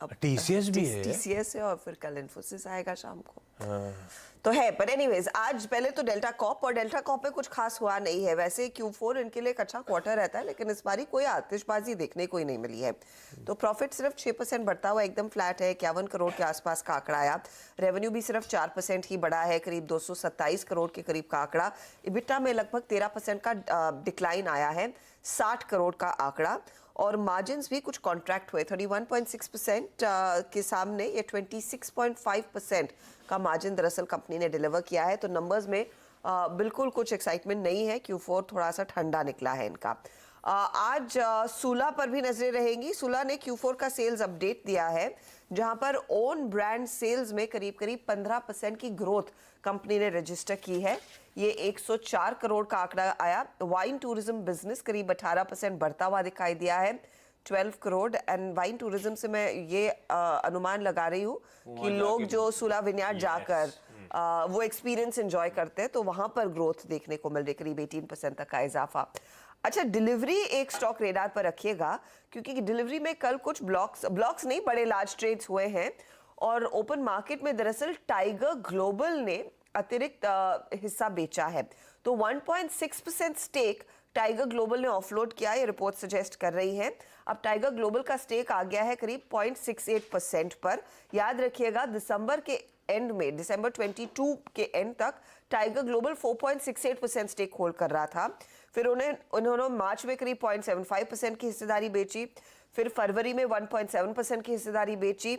अब TCS भी है? TCS है और फिर कल इन्फोसिस आएगा शाम को। तो है, पर एनीवेज आज पहले तो डेल्टा कॉप, और डेल्टा कॉप में कुछ खास हुआ नहीं है। वैसे Q4 इनके लिए एक अच्छा क्वार्टर रहता है, लेकिन इस बारी कोई आतिशबाजी देखने को ही नहीं मिली है। तो प्रॉफिट सिर्फ 6% बढ़ता हुआ एकदम फ्लैट है, 51 करोड़ के आसपास का आंकड़ा आया। रेवेन्यू भी सिर्फ 4% ही बढ़ा है, करीब 227 करोड़ के करीब का आंकड़ा। इबिटा में लगभग 13% का डिक्लाइन आया है, 60 करोड़ का आंकड़ा। और मार्जिन्स भी कुछ कॉन्ट्रैक्ट हुए, 31.6% के सामने ये 26.5% का मार्जिन दरअसल कंपनी ने डिलीवर किया है। तो नंबर्स में बिल्कुल कुछ एक्साइटमेंट नहीं है। Q4 थोड़ा सा ठंडा निकला है इनका। आज सूला पर भी नजरें रहेंगी। सूला ने Q4 का सेल्स अपडेट दिया है, जहां पर ओन ब्रांड सेल्स में करीब करीब 15% की ग्रोथ कंपनी ने रजिस्टर की है। ये 104 करोड़ का आंकड़ा आया। वाइन टूरिज्म बिजनेस करीब 18% बढ़ता हुआ दिखाई दिया है, 12 करोड़। एंड वाइन टूरिज्म से मैं ये अनुमान लगा रही हूँ कि लोग जो सूला विन्यार्ड जाकर वो एक्सपीरियंस एंजॉय करते हैं, तो वहां पर ग्रोथ देखने को मिल रही, करीब 18% तक का इजाफा। अच्छा, डिलीवरी एक स्टॉक रेडार पर रखिएगा, क्योंकि डिलीवरी में कल कुछ ब्लॉक्स नहीं, बड़े लार्ज ट्रेड्स हुए हैं। और ओपन मार्केट में दरअसल टाइगर ग्लोबल ने अतिरिक्त हिस्सा बेचा है। तो 1.6% स्टेक टाइगर ग्लोबल ने ऑफलोड किया, ये रिपोर्ट सजेस्ट कर रही है। अब टाइगर ग्लोबल का स्टेक आ गया है करीब 0.68% पर। याद रखिएगा, दिसंबर के एंड में, दिसंबर 22 के एंड तक टाइगर ग्लोबल 4.68% स्टेक होल्ड कर रहा था। फिर उन्होंने मार्च में करीब 0.75% की हिस्सेदारी बेची, फिर फरवरी में 1.7% की हिस्सेदारी बेची।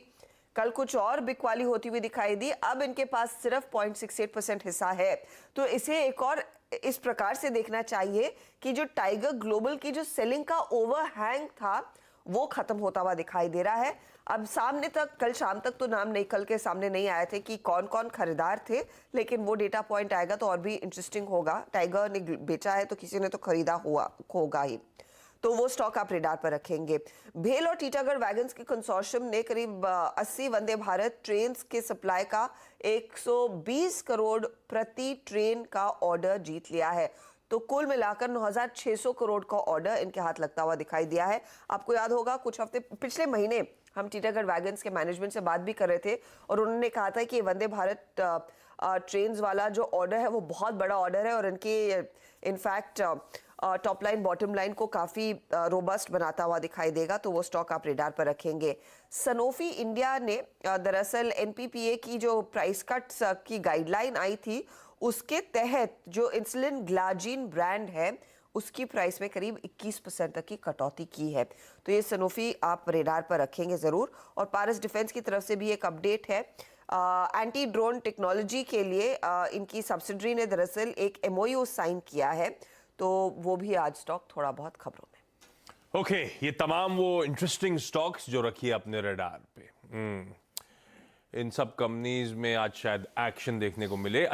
कल कुछ और बिकवाली होती हुई दिखाई दी। अब इनके पास सिर्फ 0.68% हिस्सा है। तो इसे एक और इस प्रकार से देखना चाहिए कि जो टाइगर ग्लोबल की जो सेलिंग का ओवरहैंग था, वो खत्म होता हुआ दिखाई दे रहा है। अब सामने तक, कल शाम तक तो नाम निकल के सामने नहीं आए थे कि कौन कौन खरीदार थे, लेकिन वो डेटा पॉइंट आएगा तो और भी इंटरेस्टिंग होगा। टाइगर ने बेचा है तो किसी ने तो खरीदा होगा ही। तो वो स्टॉक आप रेडार पर रखेंगे। भेल और टीटागढ़ वैगन्स के कंसोर्शियम ने करीब 80 वंदे भारत ट्रेन के सप्लाई का 120 करोड़ प्रति ट्रेन का ऑर्डर जीत लिया है। तो कुल मिलाकर 9,600 करोड़ का ऑर्डर इनके हाथ लगता हुआ दिखाई दिया है। आपको याद होगा, कुछ हफ्ते पिछले महीने हम टीटागढ़ वैगन्स के मैनेजमेंट से बात भी कर रहे थे, और उन्होंने कहा था कि वंदे भारत ट्रेन वाला जो ऑर्डर है वो बहुत बड़ा ऑर्डर है, और इनके in fact top line bottom line को काफी रोबस्ट बनाता हुआ दिखाई देगा। तो वो स्टॉक आप रेडार पर रखेंगे। सनोफी इंडिया ने दरअसल NPPA की जो प्राइस कट्स की गाइडलाइन आई थी, उसके तहत जो इंसुलिन ग्लाजीन ब्रांड है, उसकी प्राइस में करीब 21% तक की कटौती की है। तो ये सनोफी आप रेडार पर रखेंगे जरूर। और पारस डिफेंस की तरफ से भी एक अपडेट है। एंटी ड्रोन टेक्नोलॉजी के लिए इनकी सब्सिडरी ने दरअसल एक MOU साइन किया है। तो वो भी आज स्टॉक थोड़ा बहुत खबरों में। ओके, ये तमाम वो इंटरेस्टिंग स्टॉक्स जो रखी है अपने रडार पे, इन सब कंपनीज में आज शायद एक्शन देखने को मिले।